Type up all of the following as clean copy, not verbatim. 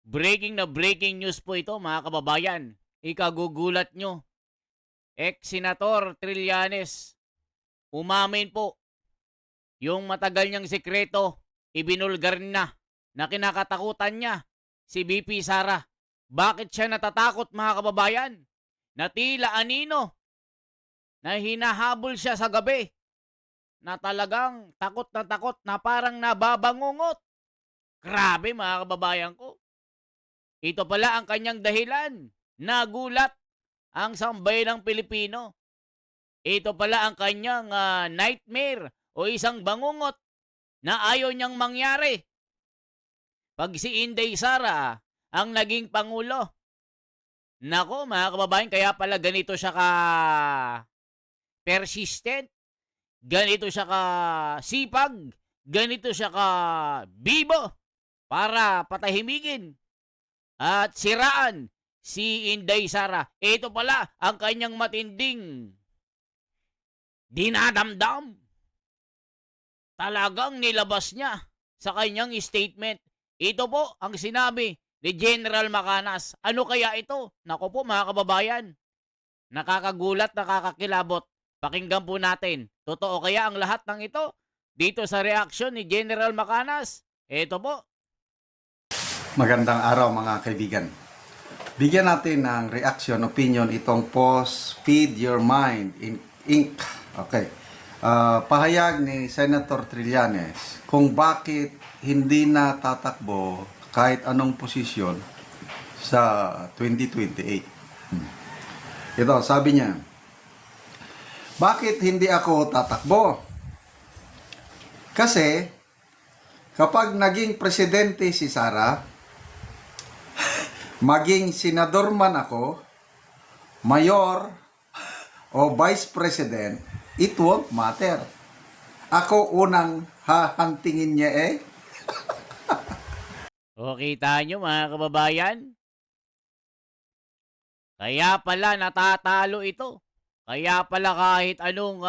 Breaking na breaking news po ito mga kababayan. Ikagugulat nyo. Ex-Senator Trillanes, umamin po yung matagal niyang sekreto, ibinulgar na kinakatakutan niya si BP Sara. Bakit siya natatakot mga kababayan? Na tila anino, na hinahabol siya sa gabi, na talagang takot na parang nababangungot. Grabe mga kababayan ko. Ito pala ang kanyang dahilan. Nagulat ang sambayanang Pilipino. Ito pala ang kanyang nightmare o isang bangungot na ayaw niyang mangyari. Pag si Inday Sara ang naging pangulo. Nako mga kababayan, kaya pala ganito siya ka persistent, ganito siya ka sipag, ganito siya ka bibo para patahimikin at siraan si Inday Sara. Ito pala ang kanyang matinding dinadamdam. Talagang nilabas niya sa kanyang statement. Ito po ang sinabi ni General Macanas. Ano kaya ito? Nako po mga kababayan, nakakagulat, nakakakilabot. Pakinggan po natin. Totoo kaya ang lahat ng ito? Dito sa reaksyon ni General Macanas. Ito po. Magandang araw mga kaibigan. Bigyan natin ng reaction, opinion itong post Feed Your Mind in Inc. Okay. Pahayag ni Senator Trillanes kung bakit hindi na tatakbo kahit anong posisyon sa 2028. Ito, sabi niya, bakit hindi ako tatakbo? Kasi kapag naging presidente si Sara, maging senador man ako, mayor, o vice president, it won't matter. Ako unang hahantingin niya eh. O kita nyo mga kababayan? Kaya pala natatalo ito. Kaya pala kahit anong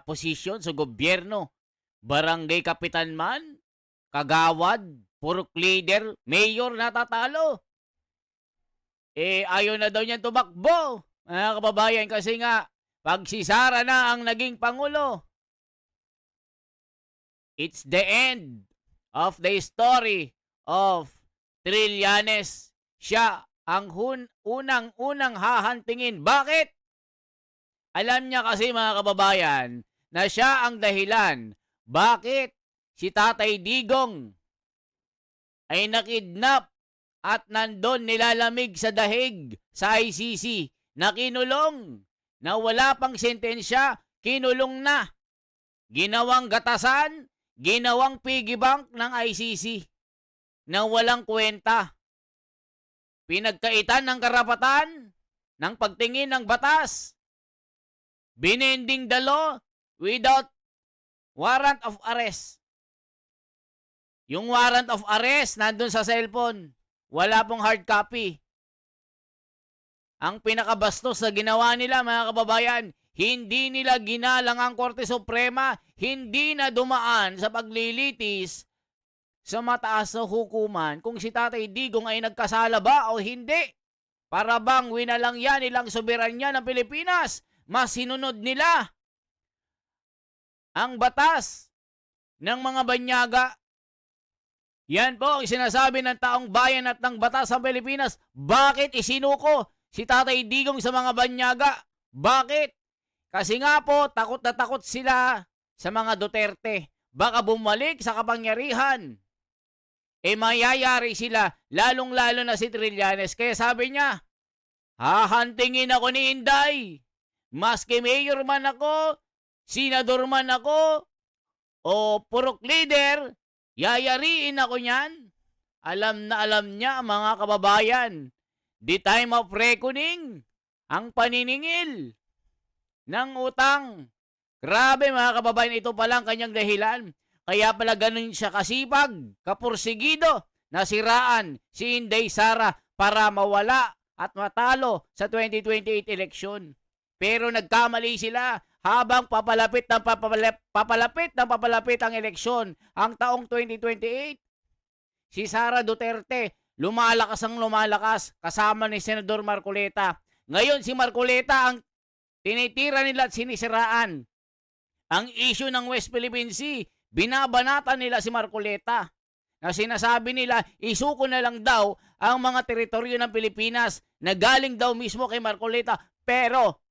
posisyon sa gobyerno, barangay kapitan man, kagawad, purok leader, mayor natatalo. Ayaw na daw niyan tumakbo, mga kababayan, kasi nga, pag si Sara na ang naging pangulo, it's the end of the story of Trillanes. Siya ang unang-unang hahantingin. Bakit? Alam niya kasi mga kababayan na siya ang dahilan bakit si Tatay Digong ay nakidnap at nandun nilalamig sa dahig sa ICC na kinulong, na wala pang sentensya, kinulong na. Ginawang gatasan, ginawang piggy bank ng ICC na walang kwenta. Pinagkaitan ng karapatan ng pagtingin ng batas. Binending the law without warrant of arrest. Yung warrant of arrest nandun sa cellphone. Wala pong hard copy. Ang pinakabastos sa ginawa nila mga kababayan, hindi nila ginalang ang Korte Suprema, hindi na dumaan sa paglilitis sa mataas na hukuman kung si Tatay Digong ay nagkasala ba o hindi. Para bang winalang yan nilang soberanya ng Pilipinas. Mas sinunod nila ang batas ng mga banyaga. Yan po ang sinasabi ng taong bayan at ng batas sa Pilipinas. Bakit isinuko si Tatay Digong sa mga banyaga? Bakit? Kasi nga po, takot na takot sila sa mga Duterte. Baka bumalik sa kapangyarihan. Mayayari sila, lalong-lalo na si Trillanes. Kaya sabi niya, hahantingin ako ni Inday. Maski mayor man ako, senador man ako, o purok leader, yayariin ako niyan. Alam na alam niya mga kababayan. The time of reckoning, ang paniningil ng utang. Grabe mga kababayan, ito palang kanyang dahilan. Kaya pala ganun siya kasipag, kapursigido, nasiraan si Inday Sara para mawala at matalo sa 2028 eleksyon. Pero nagkamali sila habang papalapit ang eleksyon, ang taong 2028. Si Sara Duterte lumalakas ang lumalakas kasama ni Senador Marcoleta. Ngayon si Marcoleta ang tinitira nila at sinisiraan. Ang issue ng West Philippine Sea, binabanatan nila si Marcoleta. Na sinasabi nila, isuko na lang daw ang mga teritoryo ng Pilipinas na galing daw mismo kay Marcoleta. Pero,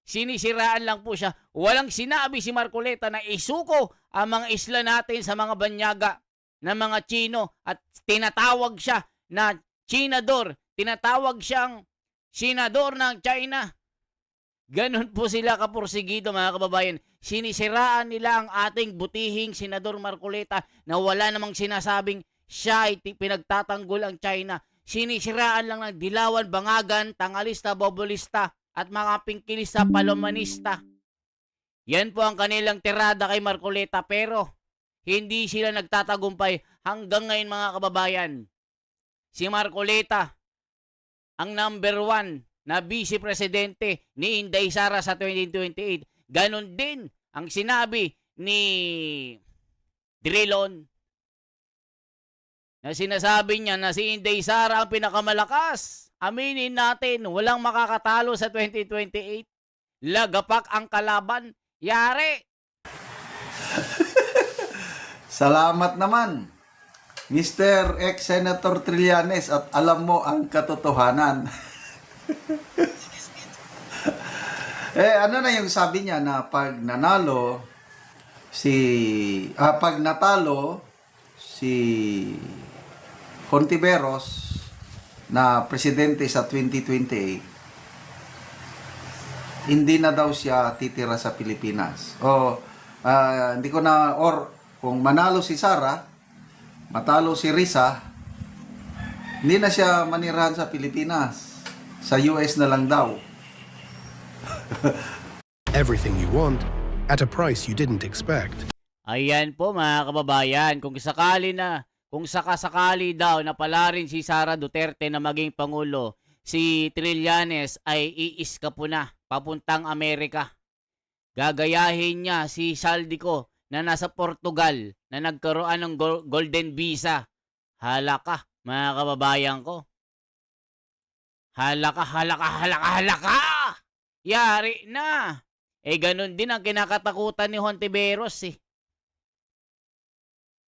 sinisiraan lang po siya. Walang sinabi si Marcoleta na isuko ang mga isla natin sa mga banyaga ng mga Chino at tinatawag siya na Chinador. Tinatawag siyang Senador ng China. Ganon po sila kapursigido mga kababayan. Sinisiraan nila ang ating butihing Senador Marcoleta na wala namang sinasabing siya ay pinagtatanggol ang China. Sinisiraan lang ng Dilawan, Bangagan, Tangalista, Bobolista at mga Pingkilista, Palomanista. Yan po ang kanilang tirada kay Marcoleta pero hindi sila nagtatagumpay hanggang ngayon mga kababayan. Si Marcoleta ang number 1 na Vice Presidente ni Inday Sara sa 2028. Ganon din ang sinabi ni Drilon na sinasabi niya na si Inday Sara ang pinakamalakas. Aminin natin, walang makakatalo sa 2028. Lagapak ang kalaban. Yari! Salamat naman, Mr. Ex-Senator Trillanes, at alam mo ang katotohanan. Ano na yung sabi niya na pag natalo si Hontiveros na presidente sa 2028, hindi na daw siya titira sa Pilipinas. Hindi ko na, or kung manalo si Sara, matalo si Risa, hindi na siya manirahan sa Pilipinas. Sa US na lang daw. Everything you want at a price you didn't expect. Ayan po mga kababayan, kung sakasakali daw na pala rin si Sara Duterte na maging Pangulo, si Trillanes ay iiska po na papuntang Amerika. Gagayahin niya si Saldico na nasa Portugal na nagkaroon ng golden visa. Halaka mga kababayan ko. Halaka. Yari na. Ganun din ang kinakatakutan ni Hontiveros eh.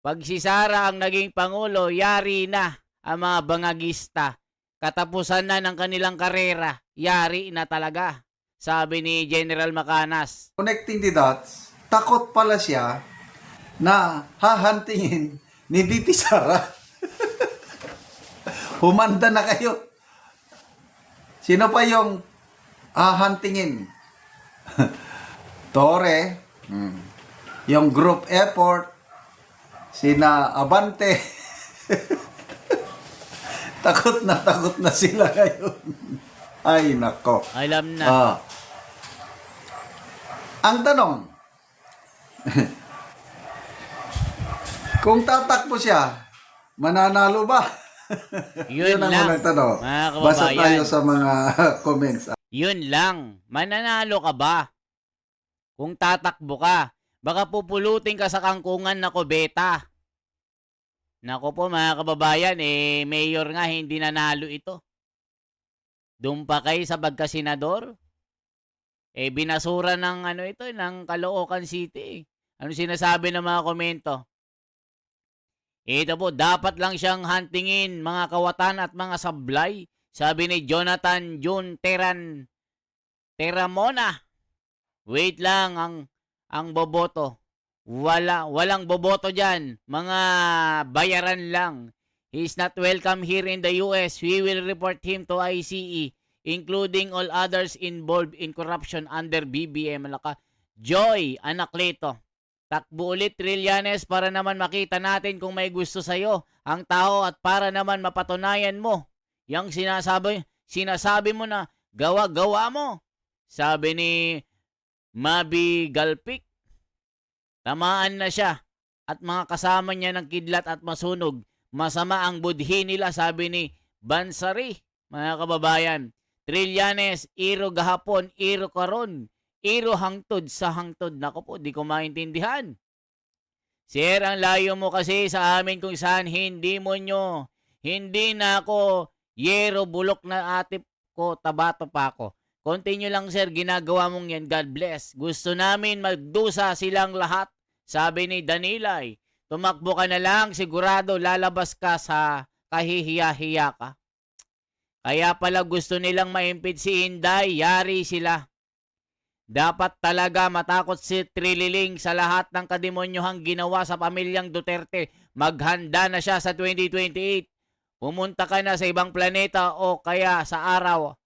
Pag si Sara ang naging Pangulo, yari na ang mga bangagista. Katapusan na ng kanilang karera. Yari na talaga. Sabi ni General Macanas. Connecting the dots, takot pala siya na hahantingin ni VP Sara. Humanda na kayo. Sino pa yung hahantingin? Torre, yung group effort, sina Abante. takot na sila ngayon. Ay, nako. Alam na. Ang tanong, kung tatakbo siya, mananalo ba? Yun ang lang, unang tanong. mga kababayan. Basa tayo sa mga comments. Yun lang. Mananalo ka ba? Kung tatakbo ka, baka pupulutin ka sa kangkungan na kubeta. Nako po mga kababayan, mayor nga hindi nanalo ito. Doon pa kayo sa pagkasenador. Binasura ng ng Caloocan City. Ano sinasabi ng mga komento? Ito po, dapat lang siyang hantingin mga kawatan at mga sablay. Sabi ni Jonathan June Teramona. Wait lang ang boboto. Walang boboto diyan. Mga bayaran lang. He's not welcome here in the US. We will report him to ICE, including all others involved in corruption under BBM. Joy Anacleto. Takbo ulit Trillanes para naman makita natin kung may gusto sa'yo ang tao at para naman mapatunayan mo yung sinasabi mo na gawa mo. Sabi ni Mabi Galpik. Tamaan na siya at mga kasama niya ng kidlat at masunog. Masama ang budhi nila, sabi ni Bansari. Mga kababayan, Trillanes, iro gahapon, iro karon. Iro hangtod sa hangtod. Nako po, di ko maintindihan. Sir, ang layo mo kasi sa amin kung saan hindi mo nyo Hindi na ako yero, bulok na atip ko, tabato pa ako. Continue lang sir, ginagawa mong yan. God bless. Gusto namin magdusa silang lahat. Sabi ni Danilay, tumakbo ka na lang, sigurado lalabas ka sa kahihiya-hiya ka. Kaya pala gusto nilang ma-impeach si Inday, yari sila. Dapat talaga matakot si Trililing sa lahat ng kademonyohang ginawa sa pamilyang Duterte. Maghanda na siya sa 2028. Pumunta ka na sa ibang planeta o kaya sa araw.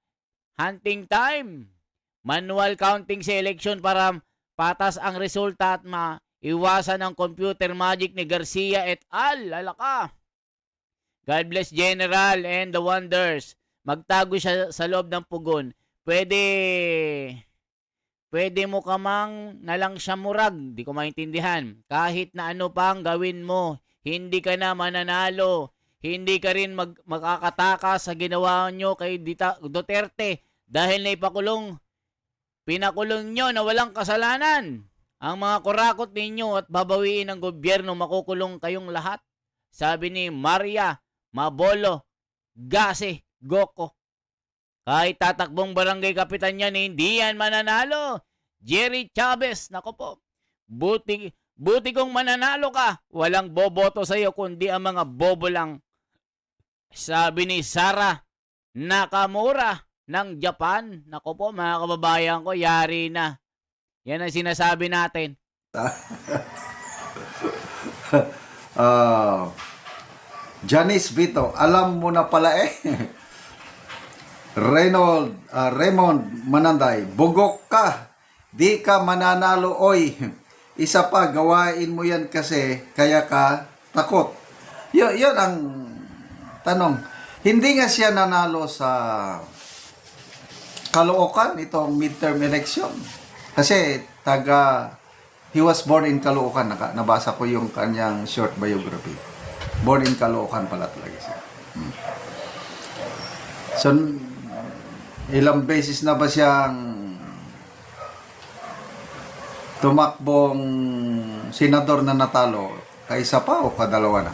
Hunting time. Manual counting sa eleksyon para patas ang resulta at maiwasan ang computer magic ni Garcia et al. Lalaka. God bless General and the Wonders. Magtago siya sa loob ng pugon. Pwede mo kamang na lang siya murag. Di ko maintindihan. Kahit na ano pang gawin mo, hindi ka na mananalo. Hindi ka rin makakataka sa ginawa nyo kay Duterte dahil pinakulong nyo na walang kasalanan. Ang mga kurakot ninyo at babawiin ng gobyerno, makukulong kayong lahat. Sabi ni Maria Mabolo Gase Goko. Kahit tatakbong barangay kapitan yan, hindi yan mananalo. Jerry Chavez, nako po. Buti kung mananalo ka, walang boboto sa'yo kundi ang mga bobo lang. Sabi ni Sarah Nakamura ng Japan. Nako po mga kababayan ko, yari na. Yan ang sinasabi natin. Janice Vito, alam mo na pala eh. Raymond Mananday, bugok ka. Di ka mananalo, oy. Isa pa, gawain mo yan kasi kaya ka takot. Yun ang tanong. Hindi nga siya nanalo sa Caloocan, itong midterm election. Kasi he was born in Caloocan. Nabasa ko yung kanyang short biography. Born in Caloocan pala talaga siya. So, ilang beses na ba siyang tumakbong senador na natalo? Kaisa pa o kadalawa na?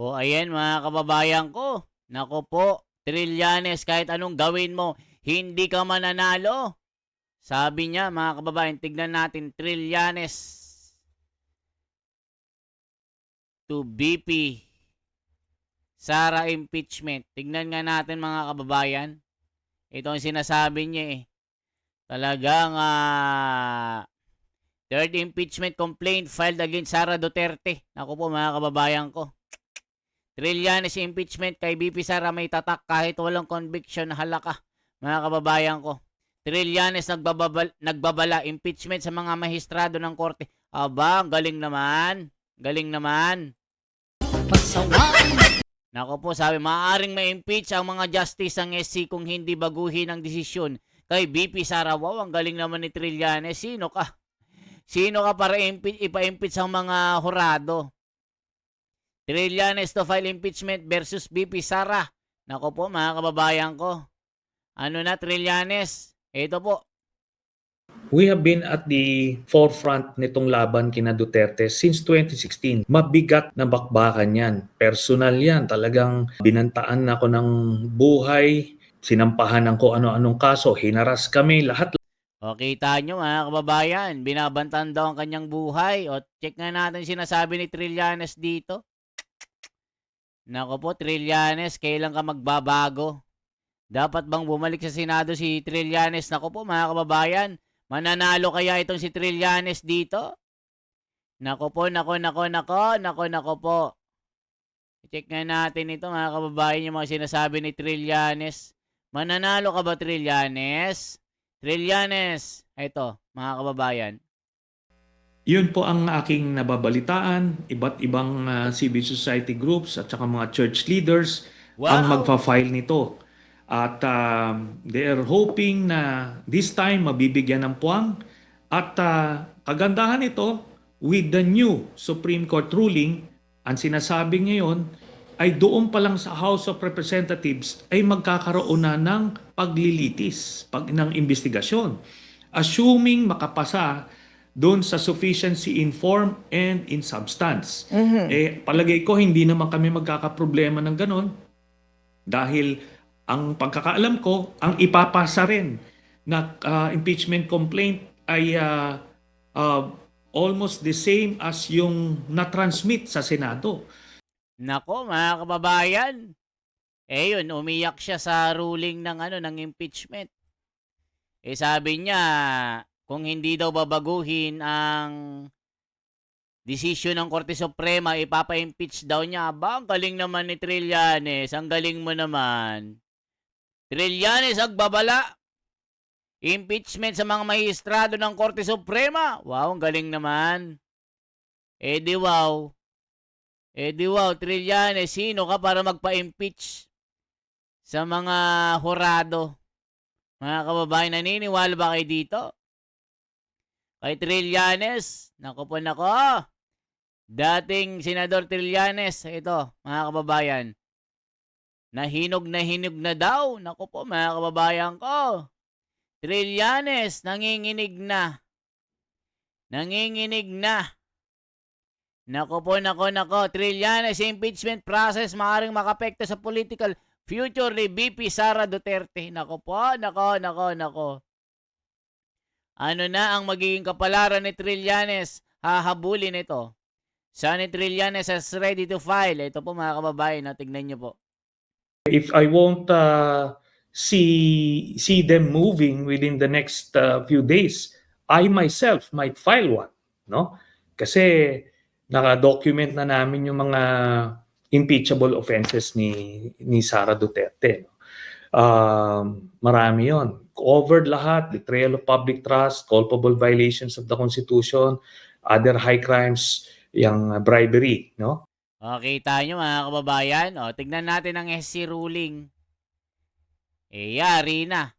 O ayan mga kababayan ko. Nako po, Trillanes, kahit anong gawin mo, hindi ka mananalo. Sabi niya mga kababayan, tignan natin Trillanes to BP Sara impeachment. Tignan nga natin mga kababayan. Ito ang sinasabi niya eh. Talagang third impeachment complaint filed against Sara Duterte. Naku po mga kababayan ko. Trillanes impeachment kay BP Sara may tatak kahit walang conviction na halaka. Mga kababayan ko. Trillanes nagbabala impeachment sa mga mahistrado ng korte. Aba, galing naman. Galing naman. Nako po, sabi, maaaring ma-impeach ang mga justice ng SC kung hindi baguhin ang desisyon kay BP Sara. Wow, ang galing naman ni Trillanes. Sino ka? Sino ka para ipa-impeach ang mga hurado? Trillanes to file impeachment versus BP Sara. Nako po, mga kababayan ko. Ano na, Trillanes? Ito po. We have been at the forefront nitong laban kina Duterte since 2016. Mabigat na bakbakan yan. Personal yan. Talagang binantaan ako ng buhay. Sinampahan ng kung ano-anong kaso. Hinaras kami lahat. O, kita nyo mga kababayan. Binabantan daw ang kanyang buhay. O, check nga natin sinasabi ni Trillanes dito. Nako po, Trillanes, kailan ka magbabago? Dapat bang bumalik sa Senado si Trillanes? Nako po mga kababayan. Mananalo kaya itong si Trillanes dito? Nako po. I-check nga natin ito mga kababayan yung mga sinasabi ni Trillanes. Mananalo ka ba Trillanes? Trillanes, ito mga kababayan. Yun po ang aking nababalitaan. Iba't ibang civil society groups at saka mga church leaders ang magfa-file nito. At they are hoping na this time mabibigyan ng puwang. At kagandahan ito, with the new Supreme Court ruling, ang sinasabi ngayon ay doon pa lang sa House of Representatives ay magkakaroon na ng paglilitis, ng investigasyon. Assuming makapasa doon sa sufficiency in form and in substance. Palagay ko hindi naman kami magkakaproblema ng ganon dahil ang pagkakaalam ko, ang ipapasa rin na impeachment complaint ay almost the same as yung na-transmit sa Senado. Nako, mga kababayan. Yun, umiyak siya sa ruling ng impeachment. Sabi niya, kung hindi daw babaguhin ang desisyon ng Korte Suprema, ipapa-impeach daw niya. Ang galing naman ni Trillanes. Ang galing mo naman. Trillanes, agbabala. Impeachment sa mga maestrado ng Korte Suprema. Wow, ang galing naman. Di wow. Trillanes, sino ka para magpa-impeach sa mga hurado? Mga kababayan, naniniwala ba kayo dito? Kay Trillanes, nako po nako. Dating Senador Trillanes, ito, mga kababayan. Nahinog na daw. Nako po, mga kababayan ko. Trillanes, nanginginig na. Nako po, nako. Trillanes, impeachment process maaaring makapekto sa political future ni VP Sara Duterte. Nako po, nako. Ano na ang magiging kapalaran ni Trillanes? Hahabulin ito. Sonny Trillanes is ready to file. Ito po, mga kababayan, tignan nyo po. If I won't see them moving within the next few days, I myself might file one, no? Kasi naka-document na namin yung mga impeachable offenses ni Sara Duterte. Marami yon. Covered lahat, betrayal of public trust, culpable violations of the Constitution, other high crimes, yung bribery, no? Kita nyo, mga kababayan. Tignan natin ang SC ruling. Yari na.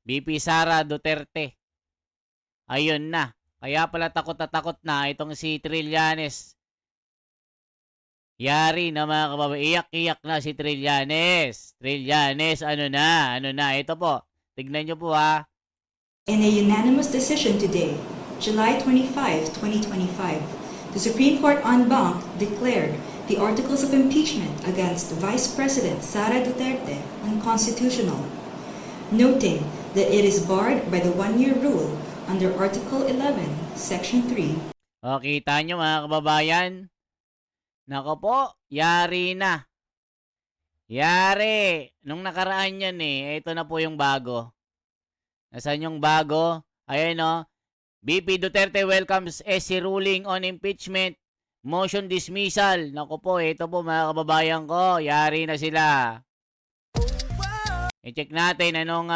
VP Sara Duterte. Ayun na. Kaya pala takot na itong si Trillanes. Yari na, mga kababayan. Iyak na si Trillanes. Trillanes, ano na. Ito po. Tignan nyo po, ha. In a unanimous decision today, July 25, 2025, the Supreme Court en banc declared the articles of impeachment against Vice President Sara Duterte unconstitutional, noting that it is barred by the one-year rule under Article 11, Section 3. Kita nyo, mga kababayan. Nako po, yari na. Yari. Nung nakaraan yan ito na po yung bago. Nasaan yung bago? Ayan VP Duterte welcomes SC ruling on impeachment. Motion dismissal. Naku po, ito po, mga kababayan ko. Yari na sila. I-check natin anong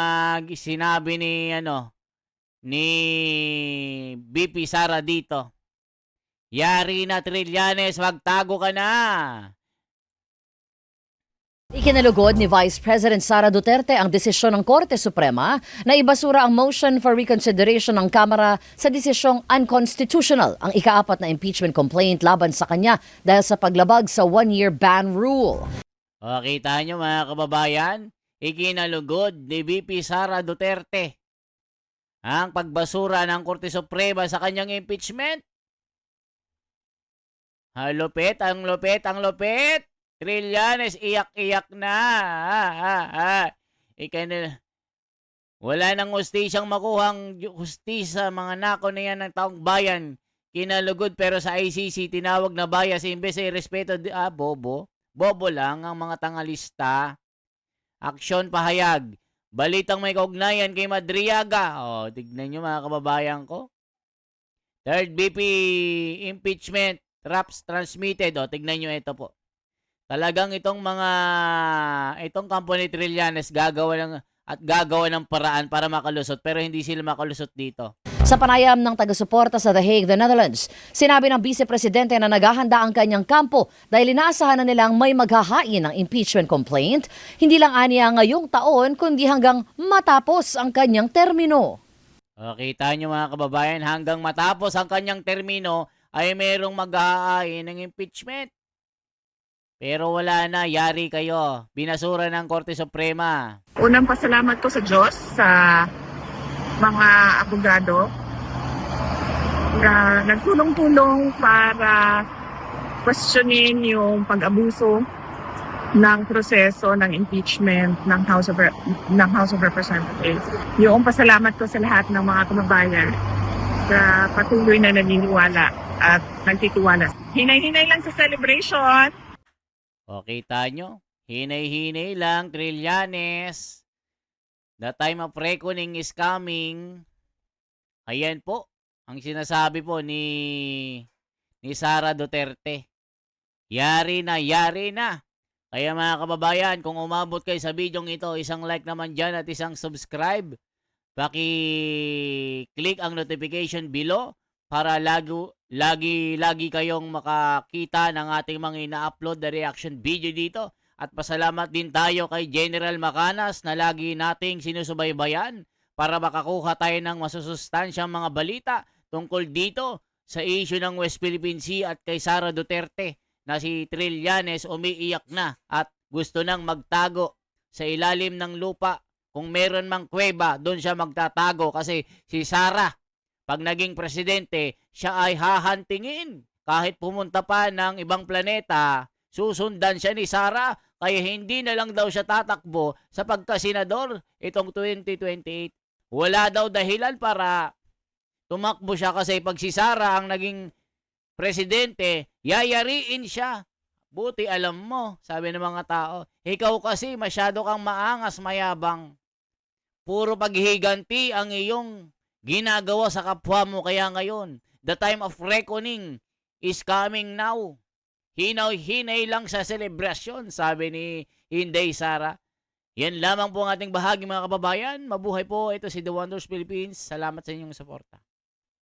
sinabi ni VP Sara dito. Yari na, Trillanes, magtago ka na. Ikinalugod ni Vice President Sara Duterte ang desisyon ng Korte Suprema na ibasura ang motion for reconsideration ng Kamara sa desisyong unconstitutional ang ika-4 na impeachment complaint laban sa kanya dahil sa paglabag sa one-year ban rule. Kita nyo, mga kababayan, ikinalugod ni VP Sara Duterte ang pagbasura ng Korte Suprema sa kanyang impeachment. Lupit. Trillanes, iyak-iyak na. Wala nang hustisyang makuhang hustisa, mga nako na yan ng taong bayan. Kinalugod pero sa ICC tinawag na bias imbes ay respeto. Bobo. Bobo lang ang mga tangalista. Aksyon pahayag. Balitang may kaugnayan kay Madriaga. Tignan nyo, mga kababayan ko. Third BP impeachment. Traps transmitted. Tignan nyo ito po. Talagang itong kampo ni Trillanes gagawa ng paraan para makalusot pero hindi sila makalusot dito. Sa panayam ng taga-suporta sa The Hague, the Netherlands, sinabi ng Vice Presidente na naghahanda ang kanyang kampo dahil inaasahan na nilang may maghahain ng impeachment complaint, hindi lang aniya ngayong taon kundi hanggang matapos ang kanyang termino. Kita nyo, mga kababayan, hanggang matapos ang kanyang termino ay merong maghahain ng impeachment. Pero wala na, yari kayo. Binasura ng Korte Suprema. Unang pasalamat ko sa Diyos, sa mga abogado, na nagtulong-tulong para questionin yung pag-abuso ng proseso ng impeachment ng House of Representatives. Yung pasalamat ko sa lahat ng mga kababayan na patuloy na naniniwala at nagtitiwala. Hinay-hinay lang sa celebration. O, kita nyo? Hinay-hinay lang, Trillanes. The time of reckoning is coming. Ayan po, ang sinasabi po ni Sara Duterte. Yari na, yari na. Kaya mga kababayan, kung umabot kayo sa video ito, isang like naman dyan at isang subscribe. Paki-click ang notification below para lagi kayong makakita ng ating mga ina-upload na reaction video dito. At pasalamat din tayo kay General Macanas na lagi nating sinusubaybayan para makakuha tayo ng masusustansyang mga balita tungkol dito sa issue ng West Philippine Sea at kay Sara Duterte na si Trillanes umiiyak na at gusto nang magtago sa ilalim ng lupa. Kung meron mang kuweba, doon siya magtatago kasi si Sara, pag naging presidente, siya ay hahantingin. Kahit pumunta pa ng ibang planeta, susundan siya ni Sara, kaya hindi na lang daw siya tatakbo sa pagkasenador itong 2028. Wala daw dahilan para tumakbo siya kasi pag si Sara ang naging presidente, yayariin siya. Buti alam mo, sabi ng mga tao, ikaw kasi masyado kang maangas, mayabang. Puro paghihiganti ang iyong ginagawa sa kapwa mo. Kaya ngayon, the time of reckoning is coming now. Hinaw-hinay lang sa selebrasyon, sabi ni Inday Sara. Yan lamang po ang ating bahagi mga kababayan. Mabuhay po, ito si The Wonders Philippines. Salamat sa inyong suporta.